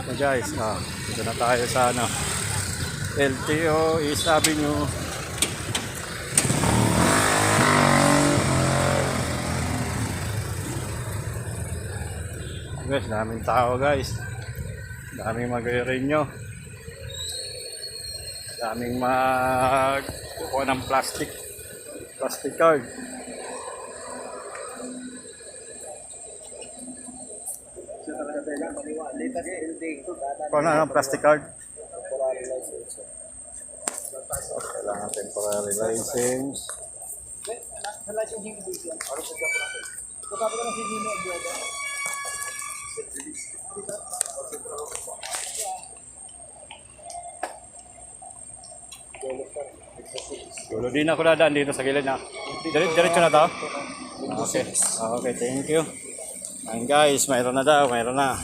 So guys, dito na tayo sa LTO East Avenue. Guys, daming tao guys. Daming magre-renew. Daming magkukuha ng plastic card. Kung ano ang plastic card? Kailangan temporary license. Dulo din ako dadaan dito sa gilid na. Diretso na to? Okay. Okay, thank you. And guys, mayroon na daw, mayroon na.